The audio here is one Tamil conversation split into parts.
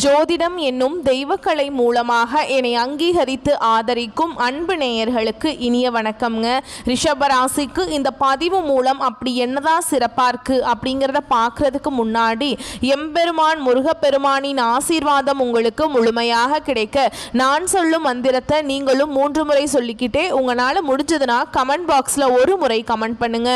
ஜோதிடம் என்னும் தெய்வக்கலை மூலமாக என்னை அங்கீகரித்து ஆதரிக்கும் அன்பு நேயர்களுக்கு இனிய வணக்கம்ங்க. ரிஷபராசிக்கு இந்த பதிவு மூலம் அப்படி என்னதான் சிறப்பாக இருக்குது அப்படிங்கிறத பார்க்குறதுக்கு முன்னாடி எம்பெருமான் முருகப்பெருமானின் ஆசீர்வாதம் உங்களுக்கு முழுமையாக கிடைக்க நான் சொல்லும் மந்திரத்தை நீங்களும் 3 முறை சொல்லிக்கிட்டே உங்களால் முடிஞ்சதுன்னா கமெண்ட் பாக்ஸில் ஒரு முறை கமெண்ட் பண்ணுங்க.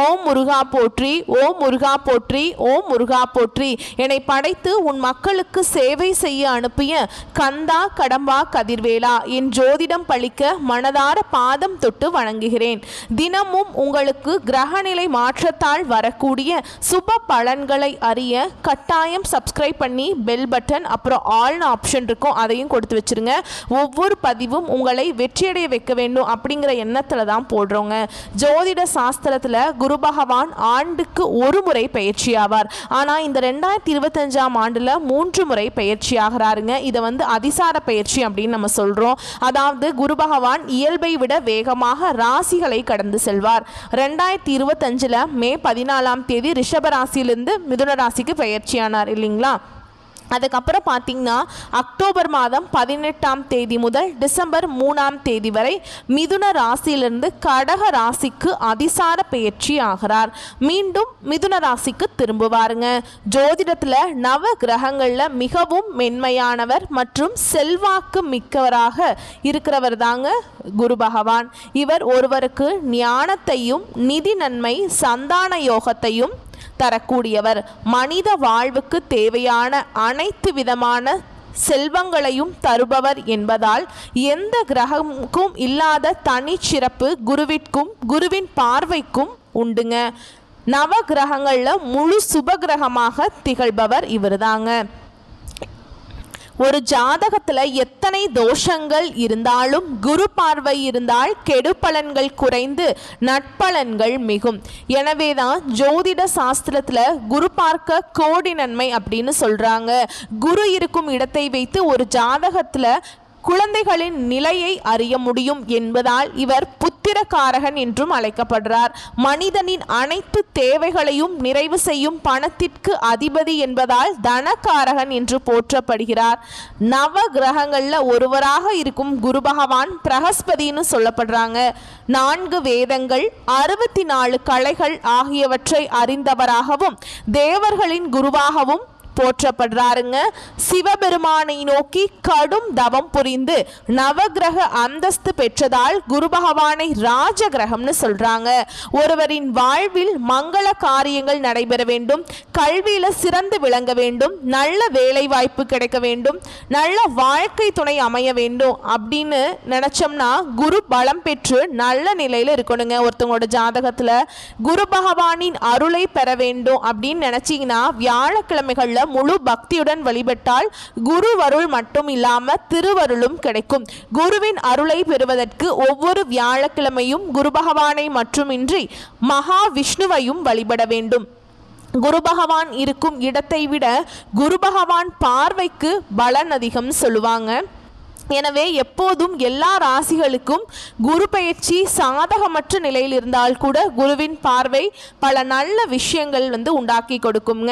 ஓம் முருகா போற்றி, ஓம் முருகா போற்றி, ஓம் முருகா போற்றி. என்னை படைத்து உன் மக்களுக்கு சேவை செய்ய அனுப்பிய கந்தா கடம்பா கதிர்வேலா, என் ஜோதிடம் பழிக்க மனதார பாதம் தொட்டு வணங்குகிறேன். தினமும் உங்களுக்கு கிரகநிலை மாற்றத்தால் வரக்கூடிய சுப பலன்களை அறிய கட்டாயம் சப்ஸ்கிரைப் பண்ணி பெல் பட்டன் அப்புறம் ஆல்னு ஆப்ஷன் இருக்கும், அதையும் கொடுத்து வச்சிருங்க. ஒவ்வொரு பதிவும் உங்களை வெற்றியடைய வைக்க வேண்டும் அப்படிங்கிற எண்ணத்தில் தான் போடுறோங்க. ஜோதிட சாஸ்திரத்தில் குரு பகவான் ஆண்டுக்கு ஒரு முறை பயிற்சி ஆவார். ஆனால் இந்த 2025ஆம் ஆண்டில் 3 முறை பயிற்சி ஆகிறாருங்க. இதை அதிசார பயிற்சி அப்படின்னு நம்ம சொல்கிறோம். அதாவது குரு பகவான் இயல்பை விட வேகமாக ராசிகளை கடந்து செல்வார். 2025 மே 14ஆம் தேதி ரிஷப ராசியிலிருந்து மிதுன ராசிக்கு பயிற்சியானார் இல்லைங்களா. அதுக்கப்புறம் பார்த்தீங்கன்னா அக்டோபர் மாதம் 18ஆம் தேதி முதல் டிசம்பர் 3ஆம் தேதி வரை மிதுன ராசியிலிருந்து கடக ராசிக்கு அதிசார பயிற்சி ஆகிறார். மீண்டும் மிதுன ராசிக்கு திரும்புவாருங்க. ஜோதிடத்தில் நவ கிரகங்களில் மிகவும் மென்மையானவர் மற்றும் செல்வாக்கு மிக்கவராக இருக்கிறவர் தாங்க குரு பகவான். இவர் ஒருவருக்கு ஞானத்தையும் நிதி நன்மை சந்தான யோகத்தையும் தரக்கூடியவர். மனித வாழ்வுக்கு தேவையான அனைத்து விதமான செல்வங்களையும் தருபவர் என்பதால் எந்த கிரகமுக்கும் இல்லாத தனி சிறப்பு குருவிற்கும் குருவின் பார்வைக்கும் உண்டுங்க. நவ கிரகங்களில் முழு சுப கிரகமாக திகழ்பவர் இவர்தாங்க. ஒரு ஜாதகத்தில் எத்தனை தோஷங்கள் இருந்தாலும் குரு பார்வை இருந்தால் கெடு பலன்கள் குறைந்து நட்பலன்கள் மிகும். எனவே தான் ஜோதிட சாஸ்திரத்தில் குரு பார்க்க கோடி நன்மை அப்படின்னு சொல்கிறாங்க. குரு இருக்கும் இடத்தை வைத்து ஒரு ஜாதகத்தில் குழந்தைகளின் நிலையை அறிய முடியும் என்பதால் இவர் புத்திரகாரகன் என்றும் அழைக்கப்படுறார். மனிதனின் அனைத்து தேவைகளையும் நிறைவு செய்யும் பணத்திற்கு அதிபதி என்பதால் தனகாரகன் என்று போற்றப்படுகிறார். நவ கிரகங்களில் ஒருவராக இருக்கும் குரு பகவான் பிரகஸ்பதினு சொல்லப்படுறாங்க. 4 வேதங்கள் 64 கலைகள் ஆகியவற்றை அறிந்தவராகவும் தேவர்களின் குருவாகவும் போற்றப்படுறாருங்க. சிவபெருமானை நோக்கி கடும் தவம் புரிந்து நவகிரக அந்தஸ்து பெற்றதால் குரு பகவானை ராஜ கிரகம்னு சொல்றாங்க. ஒருவரின் வாழ்வில் மங்கள காரியங்கள் நடைபெற வேண்டும், கல்வியில சிறந்து விளங்க வேண்டும், நல்ல வேலை வாய்ப்பு கிடைக்க வேண்டும், நல்ல வாழ்க்கை துணை அமைய வேண்டும் அப்படின்னு நினைச்சோம்னா குரு பலம் பெற்று நல்ல நிலையில இருக்கணுங்க. ஒருத்தவங்களோட ஜாதகத்துல குரு பகவானின் அருளை பெற வேண்டும் அப்படின்னு நினைச்சீங்கன்னா வியாழக்கிழமைகள்ல முழு பக்தியுடன் வழிபட்டால் குருவருள் மட்டும் இல்லாம திருவருளும் கிடைக்கும். குருவின் அருளை பெறுவதற்கு ஒவ்வொரு வியாழக்கிழமையும் குரு பகவானை மட்டுமின்றி மகா விஷ்ணுவையும் வழிபட வேண்டும். குரு பகவான் இருக்கும் இடத்தை விட குரு பகவான் பார்வைக்கு பலன் அதிகம் சொல்லுவாங்க. எனவே எப்போதும் எல்லா ராசிகளுக்கும் குரு பயிற்சி சாதகமற்ற நிலையில் இருந்தால் கூட குருவின் பார்வை பல நல்ல விஷயங்கள் உண்டாக்கி கொடுக்குங்க.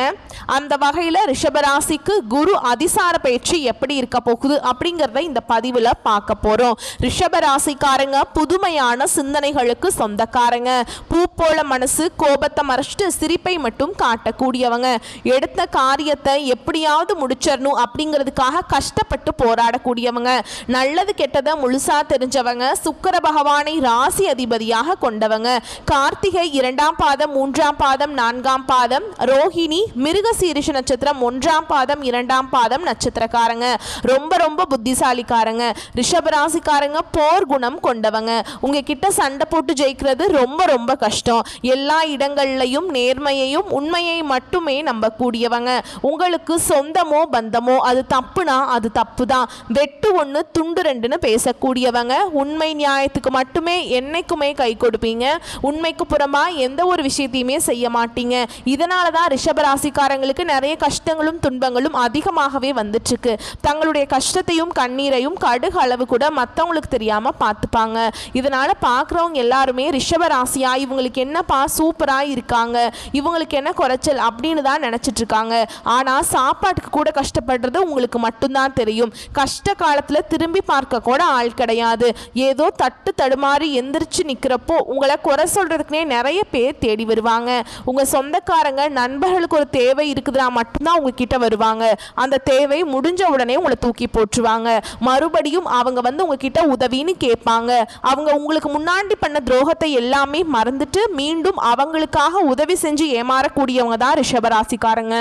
அந்த வகையில் ரிஷபராசிக்கு குரு அதிசார பயிற்சி எப்படி இருக்க போகுது அப்படிங்கிறத இந்த பதிவில் பார்க்க போகிறோம். ரிஷபராசிக்காரங்க புதுமையான சிந்தனைகளுக்கு சொந்தக்காரங்க. பூ போல மனசு, கோபத்தை மறைச்சிட்டு சிரிப்பை மட்டும் காட்டக்கூடியவங்க. எடுத்த காரியத்தை எப்படியாவது முடிச்சிடணும் அப்படிங்கிறதுக்காக கஷ்டப்பட்டு போராடக்கூடியவங்க. நல்லது கெட்டதை முழுசா தெரிஞ்சவங்க. சுக்கிர பகவானை ராசி அதிபதியாக கொண்டவங்க. கார்த்திகை 2ஆம் பாதம் 3ஆம் பாதம் 4ஆம் பாதம், ரோஹிணி மிருகசீரிஷ நட்சத்திரம் 1ஆம் பாதம் 2ஆம் பாதம் நட்சத்திரக்காரங்க. ரொம்ப ரொம்ப புத்திசாலிக்காரங்க. ரிஷபராசிக்காரங்க போர் குணம் கொண்டவங்க. உங்ககிட்ட சண்டை போட்டு ஜெயிக்கிறது ரொம்ப ரொம்ப கஷ்டம். எல்லா இடங்கள்லையும் நேர்மையையும் உண்மையை மட்டுமே நம்பக்கூடியவங்க. உங்களுக்கு சொந்தமோ பந்தமோ அது தப்புனா அது தப்பு தான். வெட்டு ஒன்று துண்டு ரெண்டுன்னு பேசக்கூடியவங்க. உண்மை நியாயத்துக்கு மட்டுமே என்னைக்குமே கை கொடுப்பீங்க. உண்மைக்கு புறமா எந்த ஒரு விஷயத்தையுமே செய்ய மாட்டீங்க. இதனால தான் ரிஷபராசிக்காரங்களுக்கு நிறைய கஷ்டங்களும் துன்பங்களும் அதிகமாகவே வந்துட்டு இருக்கு. தங்களுடைய கஷ்டத்தையும் கண்ணீரையும் கடுகு அளவு கூட மற்றவங்களுக்கு தெரியாம பார்த்துப்பாங்க. இதனால பார்க்குறவங்க எல்லாருமே ரிஷபராசியா இவங்களுக்கு என்னப்பா சூப்பரா இருக்காங்க, இவங்களுக்கு என்ன குறைச்சல் அப்படின்னு தான் நினைச்சிட்டு இருக்காங்க. ஆனா சாப்பாட்டுக்கு கூட கஷ்டப்படுறது உங்களுக்கு மட்டும்தான் தெரியும். கஷ்ட காலத்துல திரும்பி பார்க்க கூட ஆள் கிடையாது. ஏதோ தட்டு தடுமாறி எந்திரிச்சு நிக்கிறப்போ உங்களை குறை சொல்றதுக்குனே நிறைய பேர் தேடி வருவாங்க. உங்க சொந்தக்காரங்க நண்பர்களுக்கு ஒரு தேவை இருக்குதுன்னா மட்டும்தான் உங்ககிட்ட வருவாங்க. அந்த தேவை முடிஞ்ச உடனே உங்களை தூக்கி போட்டுருவாங்க. மறுபடியும் அவங்க வந்து உங்ககிட்ட உதவின்னு கேட்பாங்க. அவங்க உங்களுக்கு முன்னாடி பண்ண துரோகத்தை எல்லாமே மறந்துட்டு மீண்டும் அவங்களுக்காக உதவி செஞ்சு ஏமாறக்கூடியவங்க தான் ரிஷபராசிக்காரங்க.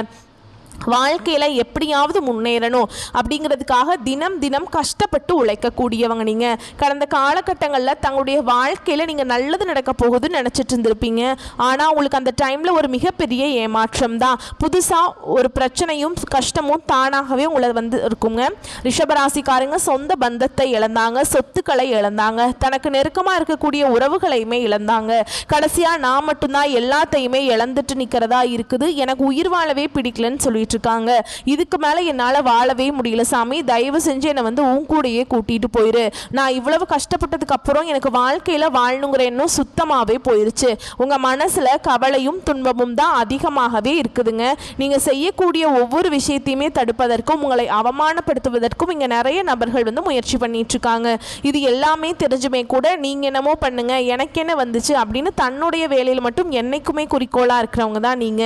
வாழ்க்கையில் எப்படியாவது முன்னேறணும் அப்படிங்கிறதுக்காக தினம் தினம் கஷ்டப்பட்டு உழைக்கக்கூடியவங்க. நீங்கள் கடந்த காலகட்டங்களில் தங்களுடைய வாழ்க்கையில் நீங்கள் நல்லது நடக்க போகுதுன்னு நினச்சிட்டு இருந்திருப்பீங்க. ஆனால் உங்களுக்கு அந்த டைமில் ஒரு மிகப்பெரிய ஏமாற்றம் தான். புதுசாக ஒரு பிரச்சனையும் கஷ்டமும் தானாகவே உங்களை வந்து இருக்குங்க. ரிஷபராசிக்காரங்க சொந்த பந்தத்தை இழந்தாங்க, சொத்துக்களை இழந்தாங்க, தனக்கு நெருக்கமாக இருக்கக்கூடிய உறவுகளையுமே இழந்தாங்க. கடைசியாக நான் மட்டும்தான் எல்லாத்தையுமே இழந்துட்டு நிற்கிறதா இருக்குது, எனக்கு உயிர் வாழவே பிடிக்கலன்னு சொல்லிட்டு இருக்காங்க. இதுக்கு மேல என்னால வாழவே முடியல சாமி, தயவு செஞ்சு என்னை வந்து உன் கூடயே கூட்டிட்டு போயிரு. நான் இவ்வளவு கஷ்டப்பட்டதுக்கு அப்புறம் எனக்கு வாழ்க்கையில வாழணுங்கிற எண்ணம் சுத்தமாவே போயிருச்சு. உங்க மனசுல கவலையும் துன்பமும் தான் அதிகமாகவே இருக்குதுங்க. நீங்க செய்யக்கூடிய ஒவ்வொரு விஷயத்தையுமே தடுப்பதற்கும் உங்களை அவமானப்படுத்துவதற்கும் இங்க நிறைய நபர்கள் வந்து முயற்சி பண்ணிட்டு இருக்காங்க. இது எல்லாமே தெரிஞ்சுமே கூட நீங்க என்னமோ பண்ணுங்க, எனக்கு என்ன வந்துச்சு அப்படின்னு தன்னுடைய வேலையில் மட்டும் என்னைக்குமே குறிக்கோளா இருக்கிறவங்க தான் நீங்க.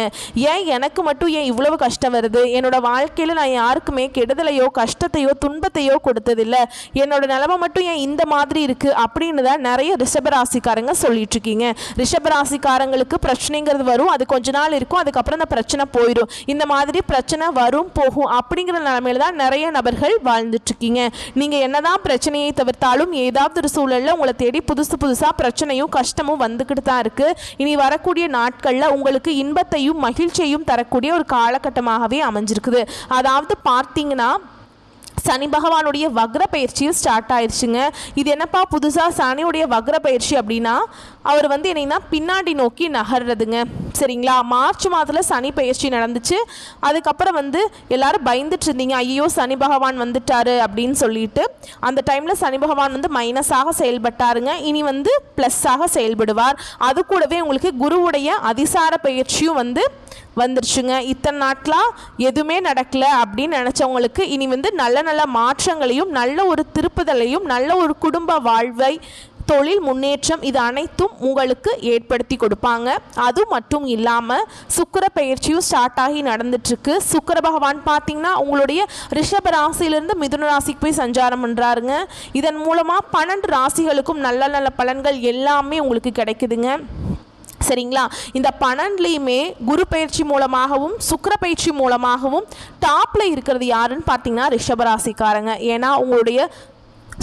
ஏன் எனக்கு மட்டும் ஏன் இவ்வளவு கஷ்டம் வருது, என்னோட வாழ்க்கையில் நான் யாருக்குமே கெடுதலையோ கஷ்டத்தையோ துன்பத்தையோ கொடுத்ததில்லை, என்னோட நிலைமை மட்டும் ஏன் இந்த மாதிரி இருக்கு அப்படின்னு தான் நிறைய ரிஷபராசிக்காரங்க சொல்லிட்டு இருக்கீங்க. ரிஷபராசிக்காரங்களுக்கு பிரச்சனைங்கிறது வரும், அது கொஞ்ச நாள் இருக்கும், அதுக்கப்புறம் அந்த பிரச்சனை போயிடும். இந்த மாதிரி பிரச்சனை வரும் போகும் அப்படிங்கிற நிலைமையில தான் நிறைய நபர்கள் வாழ்ந்துட்டு இருக்கீங்க. நீங்க என்னதான் பிரச்சனையை தவிர்த்தாலும் ஏதாவது ஒரு சூழல்ல உங்களை தேடி புதுசா பிரச்சனையும் கஷ்டமும் வந்துக்கிட்டு தான் இருக்கு. இனி வரக்கூடிய நாட்கள்ல உங்களுக்கு இன்பத்தையும் மகிழ்ச்சியையும் தரக்கூடிய ஒரு காலகட்டமாக அமைஞ்சிருக்குது. அதாவது பார்த்தீங்கன்னா சனி பகவானுடைய வக்ர பயிற்சியும் ஸ்டார்ட் ஆயிடுச்சுங்க. இது என்னப்பா புதுசாக சனியுடைய வக்ர பயிற்சி அப்படின்னா அவர் வந்து என்னன்னா பின்னாடி நோக்கி நகர்றதுங்க. சரிங்களா, மார்ச் மாதத்தில் சனி பயிற்சி நடந்துச்சு. அதுக்கப்புறம் வந்து எல்லாரும் பயந்துட்டு இருந்தீங்க, ஐயோ சனி பகவான் வந்துட்டாரு அப்படின்னு சொல்லிட்டு. அந்த டைமில் சனி பகவான் வந்து மைனஸாக செயல்பட்டாருங்க. இனி வந்து ப்ளஸ்ஸாக செயல்படுவார். அது கூடவே உங்களுக்கு குருவுடைய அதிசார பயிற்சியும் வந்து வந்துருச்சுங்க. இத்தனை நாட்களாக எதுவுமே நடக்கல அப்படின்னு நினச்சவங்களுக்கு இனி வந்து நல்ல நல்ல மாற்றங்களையும் நல்ல ஒரு திருப்புதலையும் நல்ல ஒரு குடும்ப வாழ்வை தொழில் முன்னேற்றம் இது அனைத்தும் உங்களுக்கு ஏற்படுத்தி கொடுப்பாங்க. அது மட்டும் இல்லாமல் சுக்கிர பயிற்சியும் ஸ்டார்ட் ஆகி நடந்துட்டுருக்கு. சுக்கிர பகவான் பார்த்தீங்கன்னா உங்களுடைய ரிஷப ராசியிலிருந்து மிதுன ராசிக்கு போய் சஞ்சாரம் பண்ணுறாருங்க. இதன் மூலமாக 12 ராசிகளுக்கும் நல்ல நல்ல பலன்கள் எல்லாமே உங்களுக்கு கிடைக்குதுங்க. சரிங்களா, இந்த 12லையுமே குரு பயிற்சி மூலமாகவும் சுக்கிர பயிற்சி மூலமாகவும் டாப்பில் இருக்கிறது யாருன்னு பார்த்தீங்கன்னா ரிஷபராசிக்காரங்க. ஏன்னா உங்களுடைய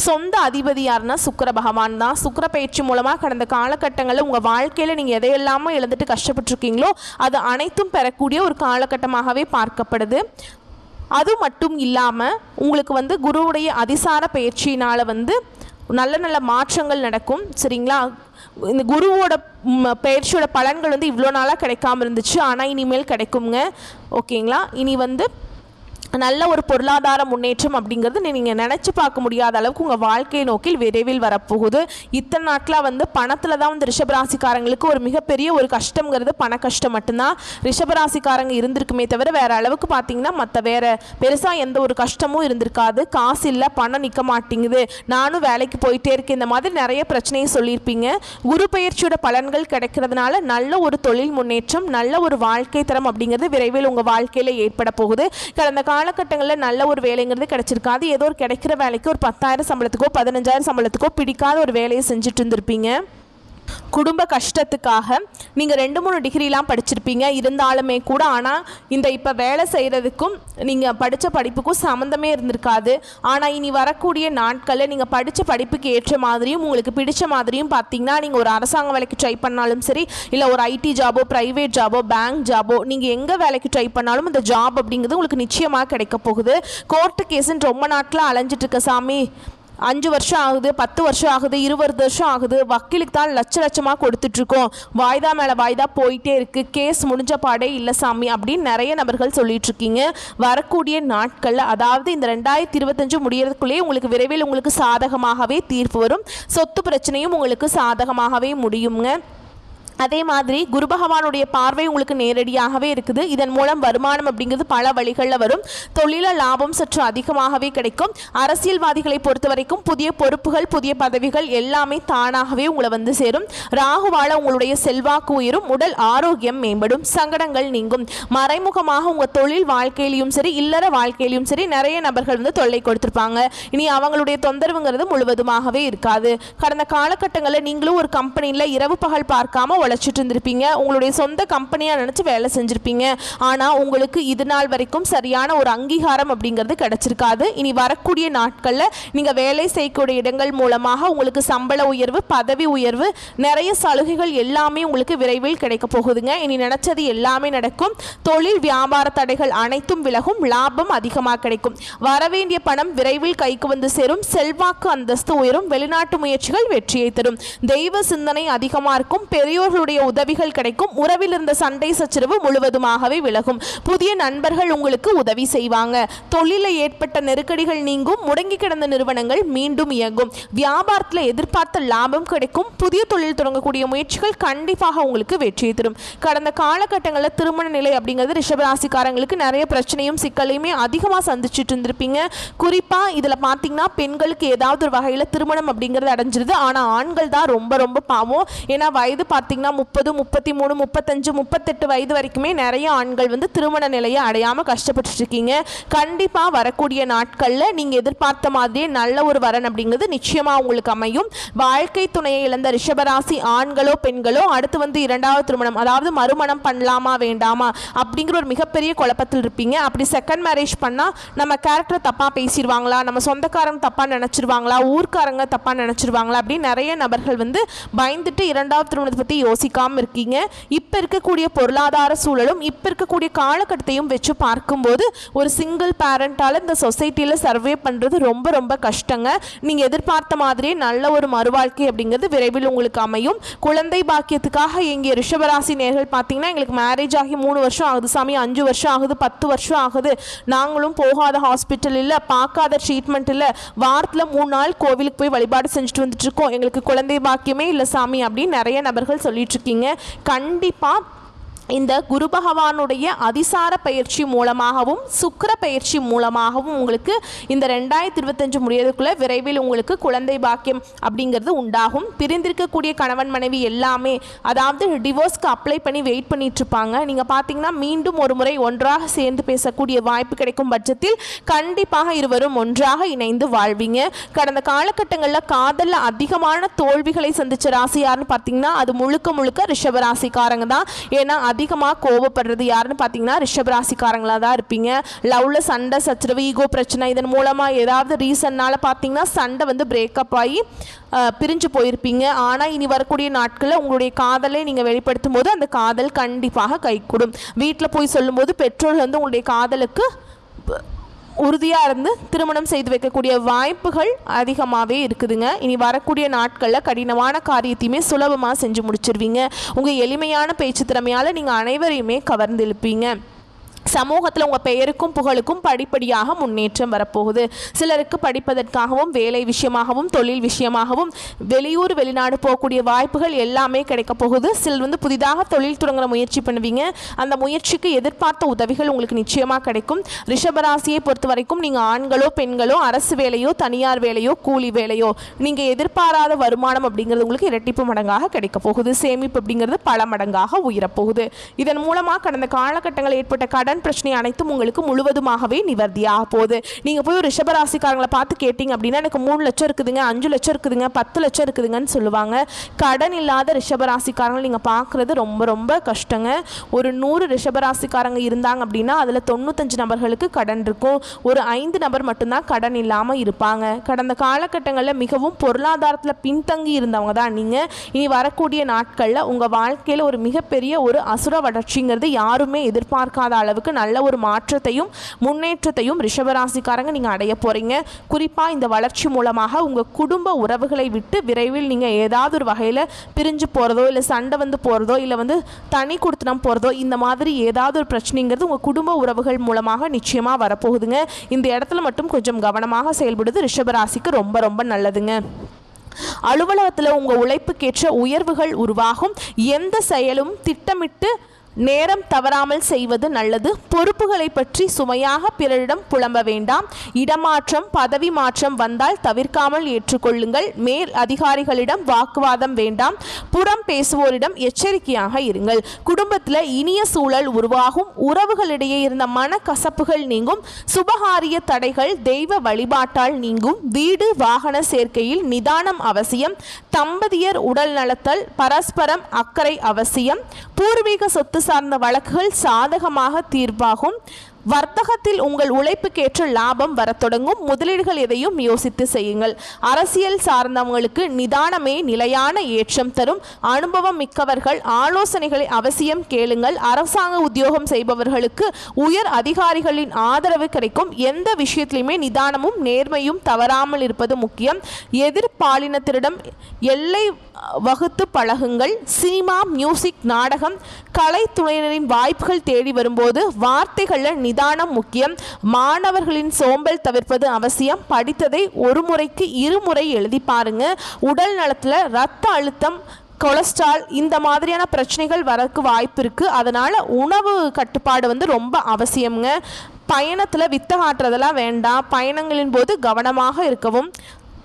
சொந்த அதிபதி யாருன்னா சுக்கிர பகவான் தான். சுக்கிர பயிற்சி மூலமாக கடந்த காலகட்டங்களில் உங்கள் வாழ்க்கையில் நீங்கள் எதையெல்லாமோ இழந்துட்டு கஷ்டப்பட்டுருக்கீங்களோ அது அனைத்தும் பெறக்கூடிய ஒரு காலகட்டமாகவே பார்க்கப்படுது. அது மட்டும் இல்லாமல் உங்களுக்கு வந்து குருவுடைய அதிசார பயிற்சியினால் வந்து நல்ல நல்ல மாற்றங்கள் நடக்கும். சரிங்களா, இந்த குருவோட பயிற்சியோட பலன்கள் வந்து இவ்வளோ நாளாக கிடைக்காம இருந்துச்சு, ஆனால் இனிமேல் கிடைக்குங்க. ஓகேங்களா, இனி வந்து நல்ல ஒரு பொருளாதார முன்னேற்றம் அப்படிங்கிறது நீங்கள் நினச்சி பார்க்க முடியாத அளவுக்கு உங்கள் வாழ்க்கை நோக்கில் விரைவில் வரப்போகுது. இத்தனை நாட்களாக வந்து பணத்தில் தான் வந்து ரிஷபராசிக்காரங்களுக்கு ஒரு மிகப்பெரிய ஒரு கஷ்டங்கிறது பண கஷ்டம் மட்டும்தான் ரிஷபராசிக்காரங்க இருந்திருக்குமே தவிர வேறு அளவுக்கு பார்த்தீங்கன்னா மற்ற வேறு பெருசாக எந்த ஒரு கஷ்டமும் இருந்திருக்காது. காசு இல்லை, பணம் நிற்க மாட்டேங்குது, நானும் வேலைக்கு போயிட்டே இருக்கேன், இந்த மாதிரி நிறைய பிரச்சனையை சொல்லியிருப்பீங்க. குரு பயிற்சியோட பலன்கள் கிடைக்கிறதுனால நல்ல ஒரு தொழில் முன்னேற்றம் நல்ல ஒரு வாழ்க்கை தரம் அப்படிங்கிறது விரைவில் உங்கள் வாழ்க்கையில் ஏற்பட போகுது. கடந்த காலகட்டங்களில் நல்ல ஒரு வேலைங்கிறது கிடைச்சிருக்காது. ஏதோ ஒரு கிடைக்கிற வேலைக்கு ஒரு 10,000 சம்பளத்துக்கோ 15,000 சம்பளத்துக்கோ பிடிக்காத ஒரு வேலையை செஞ்சுட்டு இருந்திருப்பீங்க. குடும்ப கஷ்டத்துக்காக நீங்கள் 2-3 டிகிரிலாம் படிச்சிருப்பீங்க, இருந்தாலுமே கூட ஆனால் இந்த இப்போ வேலை செய்கிறதுக்கும் நீங்கள் படித்த படிப்புக்கும் சம்மந்தமே இருந்திருக்காது. ஆனால் இனி வரக்கூடிய நாட்களில் நீங்கள் படித்த படிப்புக்கு ஏற்ற மாதிரியும் உங்களுக்கு பிடிச்ச மாதிரியும் பார்த்தீங்கன்னா நீங்கள் ஒரு அரசாங்க வேலைக்கு ட்ரை பண்ணாலும் சரி, இல்லை ஒரு ஐடி ஜாபோ, ப்ரைவேட் ஜாபோ, பேங்க் ஜாபோ, நீங்கள் எங்கே வேலைக்கு ட்ரை பண்ணாலும் இந்த ஜாப் அப்படிங்கிறது உங்களுக்கு நிச்சயமாக கிடைக்க போகுது. கோர்ட்டு கேஸுன்னு ரொம்ப நாட்களாக அலைஞ்சிட்டு இருக்க சாமி, 5 வருஷம் ஆகுது, 10 வருஷம் ஆகுது, 20 வருஷம் ஆகுது, வக்கீலுக்கு தான் லட்சமாக கொடுத்துட்ருக்கோம், வாய்தா மேலே வாய்தா போயிட்டே இருக்குது, கேஸ் முடிஞ்ச பாடே இல்லை சாமி அப்படின்னு நிறைய நபர்கள் சொல்லிகிட்ருக்கீங்க. வரக்கூடிய நாட்களில், அதாவது இந்த 2025 முடியறதுக்குள்ளேயே உங்களுக்கு விரைவில் உங்களுக்கு சாதகமாகவே தீர்ப்பு வரும். சொத்து பிரச்சனையும் உங்களுக்கு சாதகமாகவே முடியுங்க. அதே மாதிரி குரு பகவானுடைய பார்வை உங்களுக்கு நேரடியாகவே இருக்குது. இதன் மூலம் வருமானம் அப்படிங்கிறது பல வழிகளில் வரும். தொழில லாபம் சற்று அதிகமாகவே கிடைக்கும். அரசியல்வாதிகளை பொறுத்த வரைக்கும் புதிய பொறுப்புகள், புதிய பதவிகள் எல்லாமே தானாகவே உங்களை வந்து சேரும். ராகுவால உங்களுடைய செல்வாக்கு உயரும், உடல் ஆரோக்கியம் மேம்படும், சங்கடங்கள் நீங்கும். மறைமுகமாக உங்கள் தொழில் வாழ்க்கையிலையும் சரி, இல்லற வாழ்க்கையிலையும் சரி நிறைய நபர்கள் வந்து தொல்லை கொடுத்துருப்பாங்க. இனி அவங்களுடைய தொந்தரவுங்கிறது முழுவதுமாகவே இருக்காது. கடந்த காலகட்டங்களில் நீங்களும் ஒரு கம்பெனியில் இரவு பகல் பார்க்காம உழைச்சிட்டு இருந்திருப்பீங்க. உங்களுடைய சொந்த கம்பெனியாக நினச்சி வேலை செஞ்சுருப்பீங்க. ஆனால் உங்களுக்கு இது நாள் வரைக்கும் சரியான ஒரு அங்கீகாரம் அப்படிங்கிறது கிடைச்சிருக்காது. இனி வரக்கூடிய நாட்களில் நீங்கள் வேலை செய்யக்கூடிய இடங்கள் மூலமாக உங்களுக்கு சம்பள உயர்வு, பதவி உயர்வு, நிறைய சலுகைகள் எல்லாமே உங்களுக்கு விரைவில் கிடைக்க போகுதுங்க. இனி நினச்சது எல்லாமே நடக்கும். தொழில் வியாபார தடைகள் அனைத்தும் விலகும், லாபம் அதிகமாக கிடைக்கும். வரவேண்டிய பணம் விரைவில் கைக்கு வந்து சேரும், செல்வாக்கு அந்தஸ்து உயரும், வெளிநாட்டு முயற்சிகள் வெற்றியை தரும், தெய்வ சிந்தனை அதிகமாக இருக்கும், பெரியோர்கள் உதவிகள் கிடைக்கும், உறவில் இருந்த சண்டை சச்சரவு முழுவதுமாகவே விலகும், புதிய நண்பர்கள் உங்களுக்கு உதவி செய்வாங்க, தொழிலில் ஏற்பட்ட நெருக்கடிகள் நீங்கும், முடங்கி கிடந்த நிறுவனங்கள் மீண்டும் இயங்கும், வியாபாரத்தில் எதிர்பார்த்த லாபம் கிடைக்கும், புதிய தொழில் தொடங்கக்கூடிய முயற்சிகள் கண்டிப்பாக உங்களுக்கு வெற்றியை தரும். கடந்த காலகட்டங்களில் திருமண நிலை அப்படிங்கிறது ரிஷபராசிக்காரங்களுக்கு நிறைய பிரச்சனையும் சிக்கலையுமே அதிகமாக சந்திச்சுட்டு இருந்திருப்பீங்க. குறிப்பாக இதில் பார்த்தீங்கன்னா பெண்களுக்கு ஏதாவது ஒரு வகையில் திருமணம் அப்படிங்கிறது அடைஞ்சிருது. ஆனால் ஆண்கள் தான் ரொம்ப ரொம்ப பாவம். ஏன்னா வயது பார்த்தீங்கன்னா 30, 33, 35, 38 வயது வரைக்குமே நிறைய ஆண்கள் வந்து திருமண நிலையை அடையாமல் கஷ்டப்பட்டு இருக்கீங்க. கண்டிப்பாக வரக்கூடிய நாட்களில் நீங்கள் எதிர்பார்த்த மாதிரியே நல்ல ஒரு வரன் அப்படிங்கிறது நிச்சயமாக உங்களுக்கு அமையும். வாழ்க்கை துணையை இழந்த ரிஷபராசி ஆண்களோ பெண்களோ அடுத்து வந்து 2வது திருமணம், அதாவது மறுமணம் பண்ணலாமா வேண்டாமா அப்படிங்கிற ஒரு மிகப்பெரிய குழப்பத்தில் இருப்பீங்க. அப்படி செகண்ட் மேரேஜ் பண்ணால் நம்ம கேரக்டரை தப்பாக பேசிடுவாங்களா, நம்ம சொந்தக்காரங்க தப்பாக நினச்சிருவாங்களா, ஊர்க்காரங்க தப்பாக நினச்சிருவாங்களா அப்படின்னு நிறைய நபர்கள் வந்து பயந்துட்டு 2வது திருமணத்தை பற்றி யோசிக்காமல் இருக்கீங்க. இப்போ இருக்கக்கூடிய பொருளாதார சூழலும் இப்போ இருக்கக்கூடிய காலகட்டத்தையும் வச்சு பார்க்கும்போது ஒரு சிங்கிள் பேரண்டால் இந்த சொசைட்டியில் சர்வே பண்ணுறது ரொம்ப ரொம்ப கஷ்டங்க. நீங்கள் எதிர்பார்த்த மாதிரியே நல்ல ஒரு மறுவாழ்க்கை அப்படிங்கிறது விரைவில் உங்களுக்கு அமையும். குழந்தை பாக்கியத்துக்காக எங்கள் ரிஷபராசி நேர்கள் பார்த்தீங்கன்னா எங்களுக்கு மேரேஜ் ஆகி 3 வருஷம் ஆகுது சாமி, 5 வருஷம் ஆகுது, 10 வருஷம் ஆகுது, நாங்களும் போகாத ஹாஸ்பிட்டல் இல்லை, பார்க்காத ட்ரீட்மெண்ட் இல்லை, வாரத்தில் 3 நாள் கோவிலுக்கு போய் வழிபாடு செஞ்சுட்டு வந்துட்டு இருக்கோம், எங்களுக்கு குழந்தை பாக்கியமே இல்லை சாமி அப்படின்னு நிறைய நபர்கள் சொல்லிட்டு இருக்கீங்க. கண்டிப்பா இந்த குரு பகவானுடைய அதிசார பயிற்சி மூலமாகவும் சுக்கிர பயிற்சி மூலமாகவும் உங்களுக்கு இந்த 2025 முடியறதுக்குள்ள விரைவில் உங்களுக்கு குழந்தை பாக்கியம் அப்படிங்கிறது உண்டாகும். பிரிந்திருக்கக்கூடிய கணவன் மனைவி எல்லாமே, அதாவது டிவோர்ஸ்க்கு அப்ளை பண்ணி வெயிட் பண்ணிட்டு இருப்பாங்க. நீங்கள் பார்த்தீங்கன்னா மீண்டும் ஒரு முறை ஒன்றாக சேர்ந்து பேசக்கூடிய வாய்ப்பு கிடைக்கும் பட்சத்தில் கண்டிப்பாக இருவரும் ஒன்றாக இணைந்து வாழ்வீங்க. கடந்த காலகட்டங்களில் காதலில் அதிகமான தோல்விகளை சந்திச்ச ராசி யாருன்னு பார்த்தீங்கன்னா அது முழுக்க முழுக்க ரிஷபராசிக்காரங்க தான். ஏன்னா அதிகமாக கோபப்படுறது யாருன்னு பார்த்தீங்கன்னா ரிஷபராசிக்காரங்களாக தான் இருப்பீங்க. லவ்வில் சண்டை சச்சரவு, ஈகோ பிரச்சனை, இதன் மூலமாக ஏதாவது ரீசன்னால் பார்த்தீங்கன்னா சண்டை வந்து பிரேக்கப் ஆகி பிரிஞ்சு போயிருப்பீங்க. ஆனால் இனி வரக்கூடிய நாட்களில் உங்களுடைய காதலை நீங்கள் வெளிப்படுத்தும் போது அந்த காதல் கண்டிப்பாக கைகூடும். வீட்டில் போய் சொல்லும்போது பெற்றோர்கள் வந்து உங்களுடைய காதலுக்கு உறுதியாக இருந்து திருமணம் செய்து வைக்கக்கூடிய வாய்ப்புகள் அதிகமாகவே இருக்குதுங்க. இனி வரக்கூடிய நாட்களில் கடினமான காரியத்தையுமே சுலபமாக செஞ்சு முடிச்சிருவீங்க. உங்கள் எளிமையான பேச்சு திறமையால் நீங்கள் அனைவரையுமே கவர்ந்து இழுப்பீங்க. சமூகத்தில் உங்கள் பெயருக்கும் புகழுக்கும் படிப்படியாக முன்னேற்றம் வரப்போகுது. சிலருக்கு படிப்பதற்காகவும் வேலை விஷயமாகவும் தொழில் விஷயமாகவும் வெளியூர் வெளிநாடு போகக்கூடிய வாய்ப்புகள் எல்லாமே கிடைக்க போகுது. சிலர் வந்து புதிதாக தொழில் தொடங்குற முயற்சி பண்ணுவீங்க. அந்த முயற்சிக்கு எதிர்பார்த்த உதவிகள் உங்களுக்கு நிச்சயமாக கிடைக்கும். ரிஷபராசியை பொறுத்த வரைக்கும் நீங்கள் ஆண்களோ பெண்களோ அரசு வேலையோ தனியார் வேலையோ கூலி வேலையோ நீங்கள் எதிர்பாராத வருமானம் அப்படிங்கிறது உங்களுக்கு இரட்டிப்பு மடங்காக கிடைக்க போகுது. சேமிப்பு அப்படிங்கிறது பல மடங்காக உயரப்போகுது. இதன் மூலமாக கடந்த காலகட்டங்களில் ஏற்பட்ட கடன் கடன் பிரச்சனை அனைத்தும் உங்களுக்கு முழுவதுமாகவே நிவர்த்தியாக போகுது. நீங்கள் போய் ஒரு ரிஷபராசிக்காரங்களை பார்த்து கேட்டிங்க அப்படின்னா எனக்கு 3 லட்சம் இருக்குதுங்க, 5 லட்சம் இருக்குதுங்க, 10 லட்சம் இருக்குதுங்கன்னு சொல்லுவாங்க. கடன் இல்லாத ரிஷபராசிக்காரங்களை நீங்கள் பார்க்குறது ரொம்ப ரொம்ப கஷ்டங்க. ஒரு 100 ரிஷபராசிக்காரங்க இருந்தாங்க அப்படின்னா அதில் 95 நபர்களுக்கு கடன் இருக்கும். ஒரு 5 நபர் மட்டும்தான் கடன் இல்லாமல் இருப்பாங்க. கடந்த காலகட்டங்களில் மிகவும் பொருளாதாரத்தில் பின்தங்கி இருந்தவங்க தான் நீங்கள். இனி வரக்கூடிய நாட்களில் உங்கள் வாழ்க்கையில் ஒரு மிகப்பெரிய ஒரு அசுர வளர்ச்சிங்கிறது யாருமே எதிர்பார்க்காத அளவுக்கு நல்ல ஒரு மாற்றத்தையும் முன்னேற்றத்தையும் ரிஷபராசிக்காரங்க நீங்கள் அடைய போகிறீங்க. குறிப்பாக இந்த வளர்ச்சி மூலமாக உங்கள் குடும்ப உறவுகளை விட்டு விரைவில் நீங்கள் ஏதாவது ஒரு வகையில் பிரிஞ்சு போகிறதோ இல்லை சண்டை வந்து போகிறதோ இல்லை தனி கொடுத்தனம் போகிறதோ இந்த மாதிரி ஏதாவது ஒரு பிரச்சனைங்கிறது உங்கள் குடும்ப உறவுகள் மூலமாக நிச்சயமாக வரப்போகுதுங்க. இந்த இடத்துல மட்டும் கொஞ்சம் கவனமாக செயல்படுது ரிஷபராசிக்கு ரொம்ப ரொம்ப நல்லதுங்க. அலுவலகத்தில் உங்கள் உழைப்புக்கேற்ற உயர்வுகள் உருவாகும். எந்த செயலும் திட்டமிட்டு நேரம் தவறாமல் செய்வது நல்லது. பொறுப்புகளை பற்றி சுமையாக பிறரிடம் புலம்ப வேண்டாம். இடமாற்றம் பதவி மாற்றம் வந்தால் தவிர்க்காமல் ஏற்றுக்கொள்ளுங்கள். மேல் அதிகாரிகளிடம் வாக்குவாதம் வேண்டாம். புறம் பேசுவோரிடம் எச்சரிக்கையாக இருங்கள். குடும்பத்தில் இனிய சூழல் உருவாகும். உறவுகளிடையே இருந்த மனக்கசப்புகள் நீங்கும். சுபகாரிய தடைகள் தெய்வ வழிபாட்டால் நீங்கும். வீடு வாகன சேர்க்கையில் நிதானம் அவசியம். தம்பதியர் உடல் நலத்தல் பரஸ்பரம் அக்கறை அவசியம். பூர்வீக சொத்து சார்ந்த வழக்குகள் சாதகமாக தீர்ப்பாகும். வர்த்தகத்தில் உங்கள் உழைப்புக்கேற்ற லாபம் வரத் தொடங்கும். முதலீடுகள் எதையும் யோசித்து செய்யுங்கள். அரசியல் சார்ந்தவங்களுக்கு நிதானமே நிலையான ஏற்றம் தரும். அனுபவம் மிக்கவர்கள் ஆலோசனைகளை அவசியம் கேளுங்கள். அரசாங்க உத்தியோகம் செய்பவர்களுக்கு உயர் அதிகாரிகளின் ஆதரவு கிடைக்கும். எந்த விஷயத்திலுமே நிதானமும் நேர்மையும் தவறாமல் இருப்பது முக்கியம். எதிர்பாலினத்திடம் எல்லை வகுத்து பழகுங்கள். சினிமா மியூசிக் நாடகம் கலைத்துறையினரின் வாய்ப்புகள் தேடி வரும்போது வார்த்தைகளில் நிதானம் முக்கியம். மாணவர்களின் சோம்பல் தவிர்ப்பது அவசியம். படித்ததை ஒரு முறைக்கு 2 முறை எழுதி பாருங்க. உடல் நலத்தில் இரத்த அழுத்தம் கொலஸ்ட்ரால் இந்த மாதிரியான பிரச்சனைகள் வரக்கு வாய்ப்பு இருக்குது. அதனால் உணவு கட்டுப்பாடு ரொம்ப அவசியம்ங்க. பயணத்தில் வித்த காட்டுறதெல்லாம் வேண்டாம். பயணங்களின் போது கவனமாக இருக்கவும்.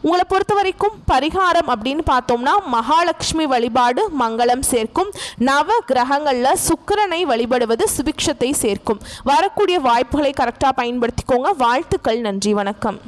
உங்களை பொறுத்த வரைக்கும் பரிகாரம் அப்படின்னு பார்த்தோம்னா மகாலட்சுமி வழிபாடு மங்களம் சேர்க்கும். நவ கிரகங்களில் சுக்கிரனை வழிபடுவது சுபிக்ஷத்தை சேர்க்கும். வரக்கூடிய வாய்ப்புகளை கரெக்டாக பயன்படுத்திக்கோங்க. வாழ்த்துக்கள். நன்றி. வணக்கம்.